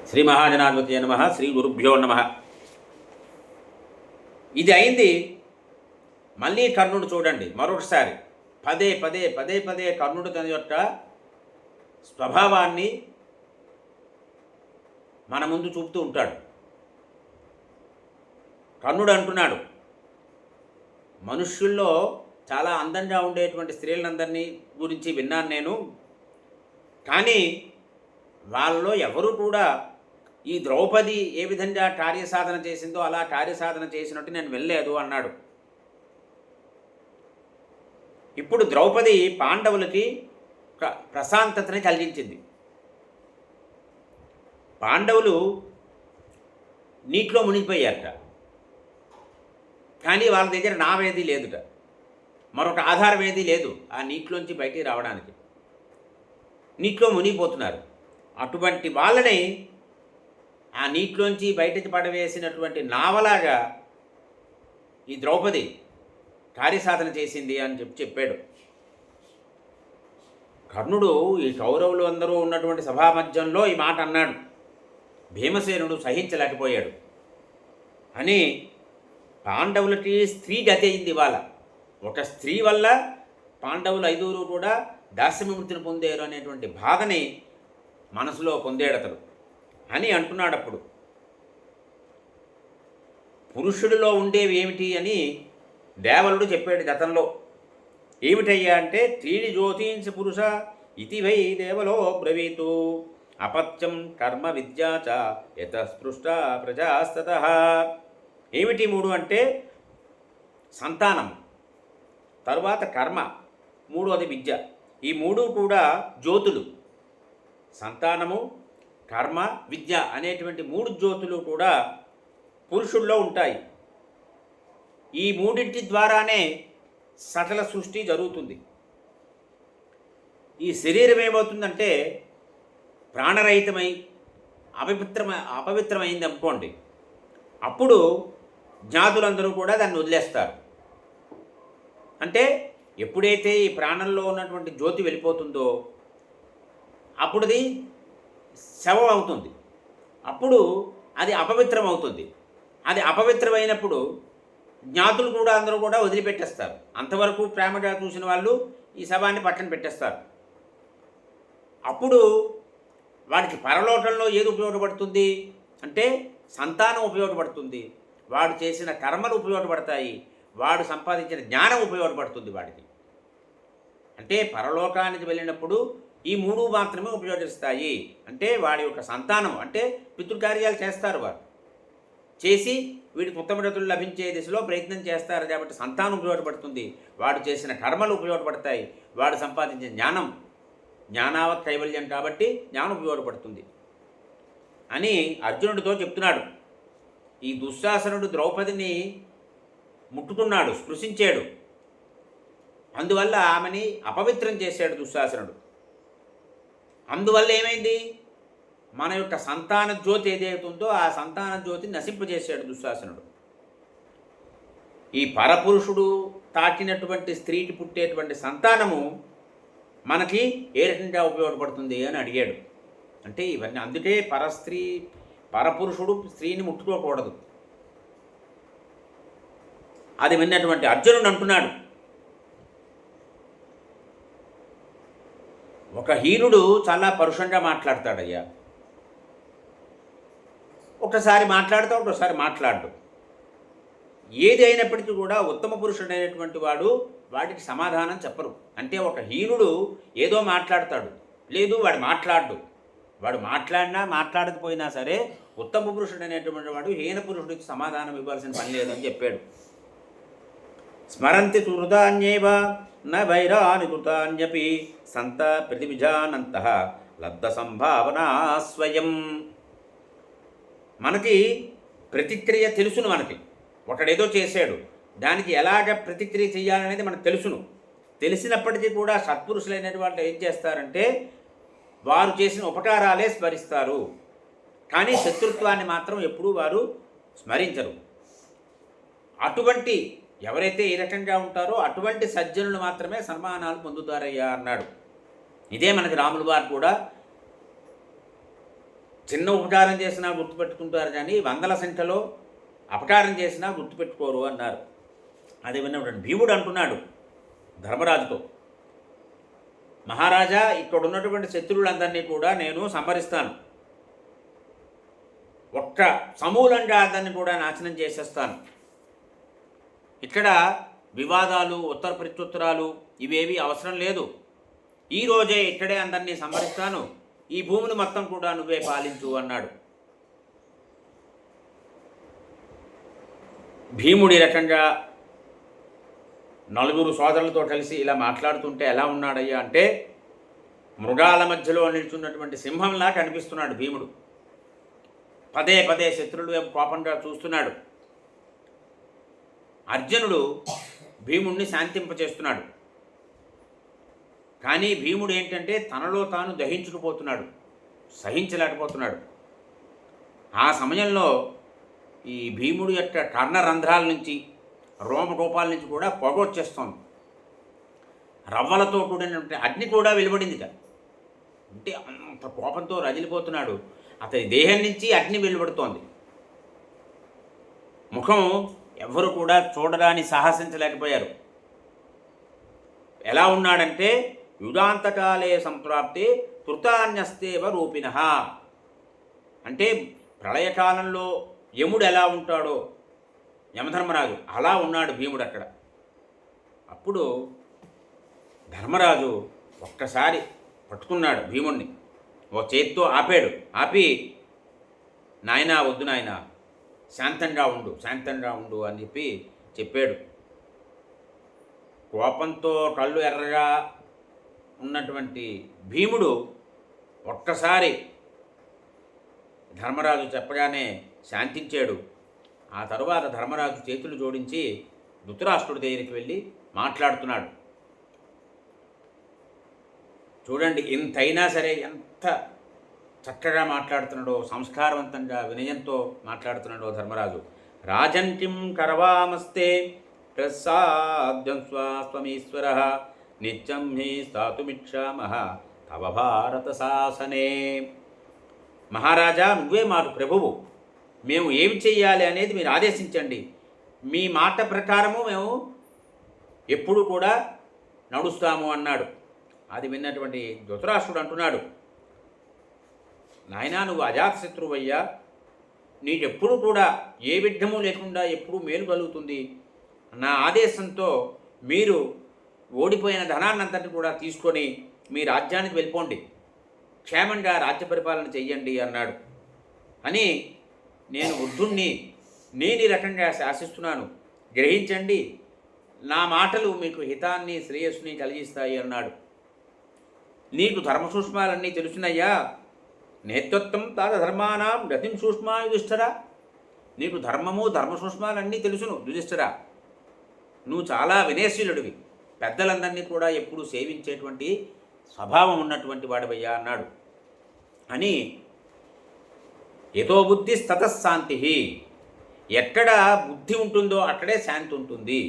శ్రీ మహాజనాధిపతి నమ. శ్రీ గురుభ్యో నమ. ఇది అయింది. మళ్ళీ కర్ణుడు చూడండి మరొకసారి పదే పదే పదే పదే కర్ణుడు తన యొక్క స్వభావాన్ని మన ముందు చూపుతూ ఉంటాడు. కర్ణుడు అంటున్నాడు, మనుష్యుల్లో చాలా అందంగా ఉండేటువంటి స్త్రీలందరినీ గురించి విన్నాను నేను, కానీ వాళ్ళలో ఎవరు కూడా ఈ ద్రౌపది ఏ విధంగా కార్యసాధన చేసిందో అలా కార్యసాధన చేసినట్టు నేను వెళ్ళలేదు అన్నాడు. ఇప్పుడు ద్రౌపది పాండవులకి ప్రశాంతతని కలిగించింది. పాండవులు నీటిలో మునిగిపోయారట, కానీ వాళ్ళ దగ్గర నావేది లేదుట, మరొక ఆధారం ఏది లేదు ఆ నీటిలోంచి బయటికి రావడానికి. నీటిలో మునిగిపోతున్నారు. అటువంటి వాళ్ళని ఆ నీటిలోంచి బయటికి పడవేసినటువంటి నావలాగా ఈ ద్రౌపది కార్యసాధన చేసింది అని చెప్పాడు. కర్ణుడు ఈ కౌరవులు అందరూ ఉన్నటువంటి సభామధ్యంలో ఈ మాట అన్నాడు. భీమసేనుడు సహించలేకపోయాడు. అని పాండవులకి స్త్రీ గతి అయింది ఇవాళ. ఒక స్త్రీ వల్ల పాండవులు ఐదుగురు కూడా దాస్యవిముక్తిని పొందారు అనేటువంటి బాధని మనసులో పొందేడతడు అని అంటున్నాడు. అప్పుడు పురుషుడిలో ఉండేవి ఏమిటి అని దేవలుడు చెప్పాడు గతంలో. ఏమిటయ్యా అంటే, త్రీణి జ్యోతింసి పురుష ఇతి వై దేవలో బ్రవీతు అపత్యం కర్మ విద్యా చ యతస్పృష్ట ప్రజాస్తతః. ఏమిటి మూడు అంటే, సంతానం, తరువాత కర్మ, మూడవది విద్య. ఈ మూడు కూడా జ్యోతులు. సంతానము, కర్మ, విద్య అనేటువంటి మూడు జ్యోతులు కూడా పురుషుల్లో ఉంటాయి. ఈ మూడింటి ద్వారానే సకల సృష్టి జరుగుతుంది. ఈ శరీరం ఏమవుతుందంటే ప్రాణరహితమై అపవిత్రమైంది అనుకోండి, అప్పుడు జ్ఞాతులందరూ కూడా దాన్ని వదిలేస్తారు. అంటే ఎప్పుడైతే ఈ ప్రాణంలో ఉన్నటువంటి జ్యోతి వెళ్ళిపోతుందో అప్పుడుది శవం అవుతుంది. అప్పుడు అది అపవిత్రం అవుతుంది. అది అపవిత్రమైనప్పుడు జ్ఞాతులు కూడా అందరూ కూడా వదిలిపెట్టేస్తారు. అంతవరకు ప్రేమగా చూసిన వాళ్ళు ఈ శవాన్ని పక్కన పెట్టేస్తారు. అప్పుడు వాడికి పరలోకంలో ఏది ఉపయోగపడుతుంది అంటే సంతానం ఉపయోగపడుతుంది, వాడు చేసిన కర్మలు ఉపయోగపడతాయి, వాడు సంపాదించిన జ్ఞానం ఉపయోగపడుతుంది వాడికి. అంటే పరలోకానికి వెళ్ళినప్పుడు ఈ మూడు మాత్రమే ఉపయోగిస్తాయి. అంటే వాడి యొక్క సంతానం అంటే పితృకార్యాలు చేస్తారు, వారు చేసి వీడికి ఉత్తమగతులు లభించే దిశలో ప్రయత్నం చేస్తారు. కాబట్టి సంతానం ఉపయోగపడుతుంది, వాడు చేసిన కర్మలు ఉపయోగపడతాయి, వాడు సంపాదించిన జ్ఞానం, జ్ఞానావత్ కైవల్యం కాబట్టి జ్ఞానం ఉపయోగపడుతుంది అని అర్జునుడితో చెప్తున్నాడు. ఈ దుశ్శాసనుడు ద్రౌపదిని ముట్టుకున్నాడు, స్పృశించాడు. అందువల్ల ఆమెని అపవిత్రం చేశాడు దుశ్శాసనుడు. అందువల్ల ఏమైంది, మన యొక్క సంతాన జ్యోతి ఏదైతుందో ఆ సంతాన జ్యోతిని నశింపజేశాడు దుశ్శాసనుడు. ఈ పరపురుషుడు తాకినటువంటి స్త్రీకి పుట్టేటువంటి సంతానము మనకి ఏ రకంగా ఉపయోగపడుతుంది అని అడిగాడు. అంటే ఇవన్నీ అందుకే పరపురుషుడు స్త్రీని ముట్టుకోకూడదు. అది విన్నటువంటి అర్జునుడు అంటున్నాడు, ఒక హీనుడు చాలా పరుషంగా మాట్లాడతాడయ్యా. ఒకసారి మాట్లాడుతూ ఒకసారి మాట్లాడు. ఏది అయినప్పటికీ కూడా ఉత్తమ పురుషుడైనటువంటి వాడికి సమాధానం చెప్పరు. అంటే ఒక హీనుడు ఏదో మాట్లాడతాడు, లేదు వాడు మాట్లాడు. వాడు మాట్లాడినా మాట్లాడకపోయినా సరే ఉత్తమ పురుషుడైనటువంటి వాడు హీన పురుషుడికి సమాధానం ఇవ్వాల్సిన పని లేదని చెప్పాడు. స్మరంతి కృతాన్యేవ న వైరాని కృతాన్యపి సంత ప్రతివిజానంతః లబ్ధ సంభావనా స్వయం. మనకి ప్రతిక్రియ తెలుసును. మనకి ఒకడేదో చేశాడు, దానికి ఎలాగ ప్రతిక్రియ చేయాలనేది మనకు తెలుసును. తెలిసినప్పటికీ కూడా సత్పురుషులైనటువంటి వాళ్ళు ఏం చేస్తారంటే వారు చేసిన ఉపకారాలే స్మరిస్తారు, కానీ శత్రుత్వాన్ని మాత్రం ఎప్పుడూ వారు స్మరించరు. అటువంటి ఎవరైతే ఈ రకంగా ఉంటారో అటువంటి సజ్జనులు మాత్రమే సన్మానాలు పొందుతారయ్యా అన్నాడు. ఇదే మనకి రాములు వారు కూడా చిన్న ఉపకారం చేసినా గుర్తుపెట్టుకుంటారు కానీ వందల సంఖ్యలో అపకారం చేసినా గుర్తుపెట్టుకోరు అన్నారు. అది విన్నప్పుడు భీముడు అంటున్నాడు ధర్మరాజుతో, మహారాజా, ఇక్కడ ఉన్నటువంటి శత్రువులందరినీ కూడా నేను సంహరిస్తాను, ఒక్క సమూలంగా అందరినీ కూడా నాశనం చేసేస్తాను. ఇక్కడ వివాదాలు, ఉత్తర ప్రత్యుత్తరాలు ఇవేవి అవసరం లేదు. ఈరోజే ఇక్కడే అందరినీ సంహరిస్తాను, ఈ భూమిని మొత్తం కూడా నువ్వే పాలించు అన్నాడు. భీముడి రకంగా నలుగురు సోదరులతో కలిసి ఇలా మాట్లాడుతుంటే ఎలా ఉన్నాడయ్యా అంటే, మృగాల మధ్యలో నిల్చున్నటువంటి సింహంలా కనిపిస్తున్నాడు భీముడు. పదే పదే శత్రువుల వైపు కోపంగా చూస్తున్నాడు. అర్జునుడు భీముడిని శాంతింపచేస్తున్నాడు. కానీ భీముడు ఏంటంటే తనలో తాను దహించుకుపోతున్నాడు, సహించలేకపోతున్నాడు. ఆ సమయంలో ఈ భీముడు యొక్క కర్ణరంధ్రాల నుంచి, రోమకోపాల నుంచి కూడా పొగ వచ్చేస్తోంది. రవ్వలతో కూడినటువంటి అగ్ని కూడా వెలువడిందిట. అంటే అంత కోపంతో రగిలిపోతున్నాడు. అతని దేహం నుంచి అగ్ని వెలువడుతోంది. ముఖం ఎవ్వరు కూడా చూడడాన్ని సాహసించలేకపోయారు. ఎలా ఉన్నాడంటే యుగాంతకాలే సంప్రాప్తే కృతాన్యస్తేవ రూపిణః, అంటే ప్రళయకాలంలో యముడు ఎలా ఉంటాడో, యమధర్మరాజు అలా ఉన్నాడు భీముడు అక్కడ. అప్పుడు ధర్మరాజు ఒక్కసారి పట్టుకున్నాడు భీముడిని, ఓ చేత్తో ఆపాడు. ఆపి, నాయనా వద్దు నాయనా, శాంతంగా ఉండు, శాంతంగా ఉండు అని చెప్పాడు. కోపంతో కళ్ళు ఎర్రగా ఉన్నటువంటి భీముడు ఒక్కసారి ధర్మరాజు చెప్పగానే శాంతించాడు. ఆ తరువాత ధర్మరాజు చేతులు జోడించి ధృతరాష్ట్రుడి దగ్గరికి వెళ్ళి మాట్లాడుతున్నాడు. చూడండి, ఇంతైనా సరే ఎంత చక్కగా మాట్లాడుతున్నాడో, సంస్కారవంతంగా వినయంతో మాట్లాడుతున్నాడో ధర్మరాజు. రాజంటిం కరవామస్తే ప్రసాద్యం స్వాస్వమీశ్వర నిత్యం హి స్థాతుమిచ్చామః తవ భారత శాసనే. మహారాజా, నువ్వే మాకు ప్రభువు, మేము ఏమి చెయ్యాలి అనేది మీరు ఆదేశించండి, మీ మాట ప్రకారము మేము ఎప్పుడు కూడా నడుస్తాము అన్నాడు. అది విన్నటువంటి ధృతరాష్ట్రుడు అంటున్నాడు, నాయనా నువ్వు అజాతశత్రువయ్యా, నీకెప్పుడు కూడా ఏ విఘ్నము లేకుండా ఎప్పుడూ మేలు కలుగుతుంది. నా ఆదేశంతో మీరు ఓడిపోయిన ధనాన్నంతటిని కూడా తీసుకొని మీ రాజ్యానికి వెళ్ళిపోండి, క్షేమంగా రాజ్య పరిపాలన చెయ్యండి అన్నాడు. అని నేను వృద్ధుణ్ణి, నేను ఈ రకంగా శాసిస్తున్నాను, గ్రహించండి, నా మాటలు మీకు హితాన్ని శ్రేయస్సుని కలిగిస్తాయి అన్నాడు. నీకు ధర్మ సూక్ష్మాలన్నీ తెలుసునయ్యా, నేత్వత్వం తాత ధర్మానాం గతిం సూక్ష్మా యుధిష్ఠిరా, నీకు ధర్మము ధర్మ సూక్ష్మాలన్నీ తెలుసును యుధిష్ఠిరా, నువ్వు చాలా వినయశీలుడివి, పెద్దలందరినీ కూడా ఎప్పుడూ సేవించేటువంటి స్వభావం ఉన్నటువంటి వాడివయ్యా అన్నాడు. అని యతో బుద్ధి తతశాంతి, ఎక్కడ బుద్ధి ఉంటుందో అక్కడే శాంతి ఉంటుంది.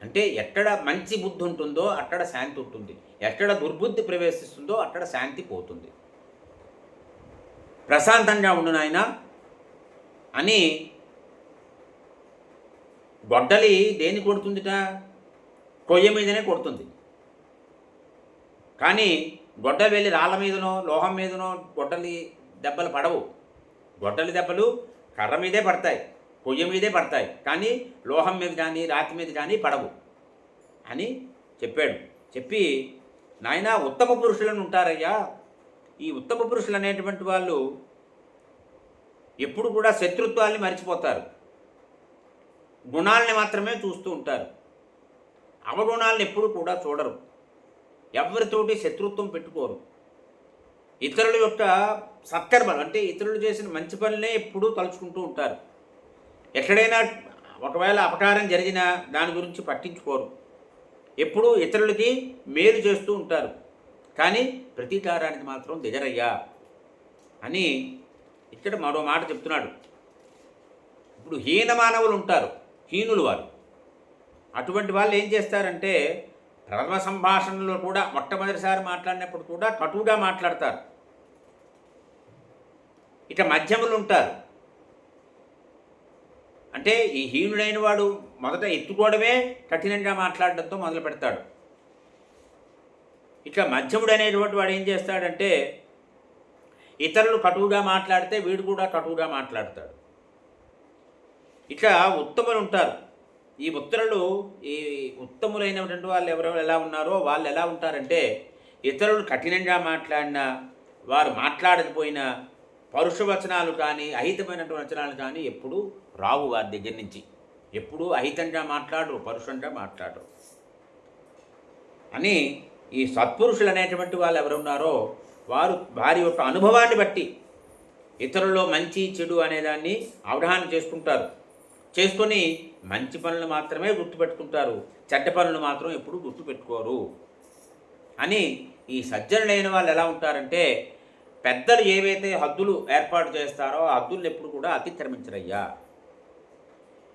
అంటే ఎక్కడ మంచి బుద్ధి ఉంటుందో అక్కడ శాంతి ఉంటుంది, ఎక్కడ దుర్బుద్ధి ప్రవేశిస్తుందో అక్కడ శాంతి పోతుంది. ప్రశాంతంగా ఉండు నాయన అని. గొడ్డలి దేన్ని కొడుతుందిట? కొయ్య మీదనే కొడుతుంది. కానీ గొడ్డలి వెళ్ళి రాళ్ళ మీదనో లోహం మీదనో గొడ్డలి దెబ్బలు పడవు. గొడ్డలి దెబ్బలు కర్ర మీదే పడతాయి, కొయ్య మీదే పడతాయి, కానీ లోహం మీద కానీ రాతి మీద కానీ పడవు అని చెప్పాడు. చెప్పి, నాయన ఉత్తమ పురుషులను ఉంటారయ్యా, ఈ ఉత్తమ పురుషులు అనేటువంటి వాళ్ళు ఎప్పుడు కూడా శత్రుత్వాల్ని మర్చిపోతారు, గుణాలని మాత్రమే చూస్తూ ఉంటారు, అవగుణాలను ఎప్పుడు కూడా చూడరు, ఎవరితోటి శత్రుత్వం పెట్టుకోరు, ఇతరుల యొక్క సత్కర్మలు అంటే ఇతరులు చేసిన మంచి పనులనే ఎప్పుడూ తలుచుకుంటూ ఉంటారు. ఎక్కడైనా ఒకవేళ అపకారం జరిగినా దాని గురించి పట్టించుకోరు, ఎప్పుడూ ఇతరులకి మేలు చేస్తూ ఉంటారు, కానీ ప్రతీకారానికి మాత్రం దిగరయ్యా అని ఇక్కడ మరో మాట చెప్తున్నాడు. ఇప్పుడు హీన మానవులు ఉంటారు, హీనులు వారు. అటువంటి వాళ్ళు ఏం చేస్తారంటే ప్రథమ సంభాషణలో కూడా మొట్టమొదటిసారి మాట్లాడినప్పుడు కూడా కటువుగా మాట్లాడతారు. ఇట్లా మధ్యములు ఉంటారు. అంటే ఈ హీనుడైన వాడు మొదట ఎత్తుకోవడమే కఠినంగా మాట్లాడడంతో మొదలు పెడతాడు. ఇట్లా మధ్యముడు అనేటువంటి వాడు ఏం చేస్తాడంటే ఇతరులు కటువుగా మాట్లాడితే వీడు కూడా కటువుగా మాట్లాడతాడు. ఇట్లా ఉత్తములు ఉంటారు. ఈ ఉత్తములైనటువంటి వాళ్ళు ఎవరెవరు ఎలా ఉన్నారో వాళ్ళు ఎలా ఉంటారంటే ఇతరులు కఠినంగా మాట్లాడినా, వారు మాట్లాడకపోయినా పరుషవచనాలు కానీ అహితమైనటువంటి వచనాలు కానీ ఎప్పుడూ రావు వారి దగ్గర నుంచి. ఎప్పుడూ అహితంగా మాట్లాడరు, పరుషంగా మాట్లాడరు అని ఈ సత్పురుషులు అనేటువంటి వాళ్ళు ఎవరున్నారో వారి యొక్క అనుభవాన్ని బట్టి ఇతరుల్లో మంచి చెడు అనేదాన్ని అవగాహన చేసుకుంటారు. చేసుకొని మంచి పనులు మాత్రమే గుర్తుపెట్టుకుంటారు, చెడ్డ పనులు మాత్రం ఎప్పుడూ గుర్తుపెట్టుకోరు అని ఈ సజ్జనులైన వాళ్ళు ఎలా ఉంటారంటే పెద్దలు ఏవైతే హద్దులు ఏర్పాటు చేస్తారో ఆ హద్దులను ఎప్పుడు కూడా అతిక్రమించరయ్యా.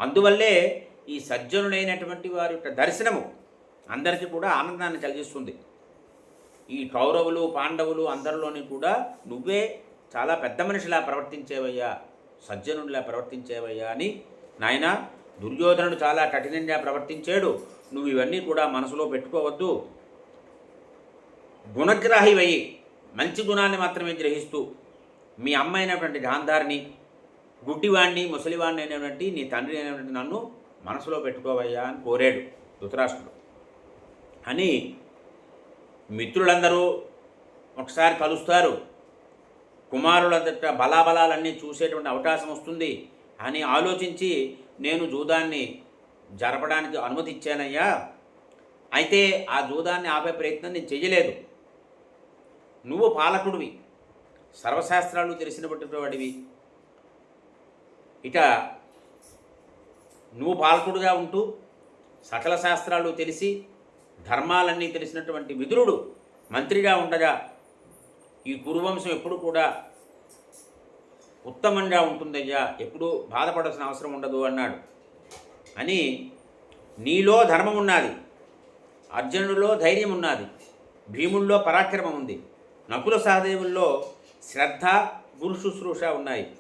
అందువల్లే ఈ సజ్జనులైనటువంటి వారి యొక్క దర్శనము అందరికీ కూడా ఆనందాన్ని కలిగిస్తుంది. ఈ కౌరవులు పాండవులు అందరిలోని కూడా నువ్వే చాలా పెద్ద మనిషిలా ప్రవర్తించేవయ్యా, సజ్జనుడిలా ప్రవర్తించేవయ్యా అని. నాయన, దుర్యోధనుడు చాలా కఠినంగా ప్రవర్తించాడు, నువ్వు ఇవన్నీ కూడా మనసులో పెట్టుకోవద్దు. గుణగ్రాహివయ్యి మంచి గుణాన్ని మాత్రమే గ్రహిస్తూ మీ అమ్మ అయినటువంటి గాంధారిని, గుడ్డివాణ్ణి ముసలివాణ్ణి అయినటువంటి నీ తండ్రి అయినటువంటి నన్ను మనసులో పెట్టుకోవయ్యా అని కోరాడు ధృతరాష్ట్రుడు. అని మిత్రులందరూ ఒకసారి కలుస్తారు, కుమారులందట బలాబలాలన్నీ చూసేటువంటి అవకాశం వస్తుంది అని ఆలోచించి నేను జూదాన్ని జరపడానికి అనుమతి ఇచ్చానయ్యా. అయితే ఆ జూదాన్ని ఆపే ప్రయత్నం నేను చెయ్యలేదు. నువ్వు పాలకుడివి, సర్వశాస్త్రాలు తెలిసినటువంటి వాడివి. ఇక నువ్వు పాలకుడుగా ఉంటూ సకల శాస్త్రాలు తెలిసి ధర్మాలన్నీ తెలిసినటువంటి విదురుడు మంత్రిగా ఉండగా ఈ కురువంశం ఎప్పుడు కూడా ఉత్తమంగా ఉంటుందయ్యా, ఎప్పుడూ బాధపడాల్సిన అవసరం ఉండదు అన్నాడు. అని నీలో ధర్మం ఉన్నది, అర్జునుడిలో ధైర్యం ఉన్నది, భీముల్లో పరాక్రమం ఉంది, నకుల సహదేవుల్లో శ్రద్ధ గురు శుశ్రూష ఉన్నాయి.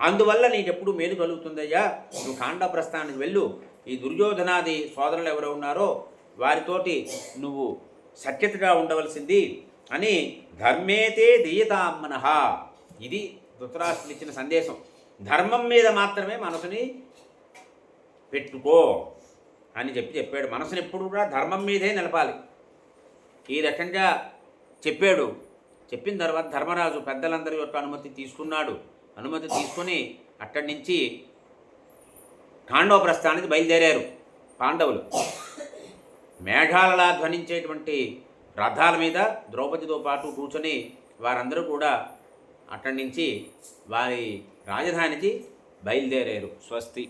అందువల్ల నీకెప్పుడు మేలు కలుగుతుందయ్యా. నువ్వు ఖాండ ప్రస్థానానికి వెళ్ళు. ఈ దుర్యోధనాది సోదరులు ఎవరో ఉన్నారో వారితోటి నువ్వు సఖ్యతగా ఉండవలసింది అని ధర్మేతే దీయతామనః. ఇది ధృతరాష్ట్రుడు ఇచ్చిన సందేశం. ధర్మం మీద మాత్రమే మనసుని పెట్టుకో అని చెప్పాడు. మనసుని ఎప్పుడు కూడా ధర్మం మీదే నిలపాలి. ఈ రకంగా చెప్పాడు. చెప్పిన తర్వాత ధర్మరాజు పెద్దలందరి యొక్క అనుమతి తీసుకున్నాడు. అనుమతి తీసుకొని అక్కడి నుంచి ఖాండవ ప్రస్థానానికి బయలుదేరారు పాండవులు. మేఘాలలా ధ్వనించేటువంటి రథాల మీద ద్రౌపదితో పాటు కూర్చొని వారందరూ కూడా అక్కడి నుంచి వారి రాజధానికి బయలుదేరారు. స్వస్తి.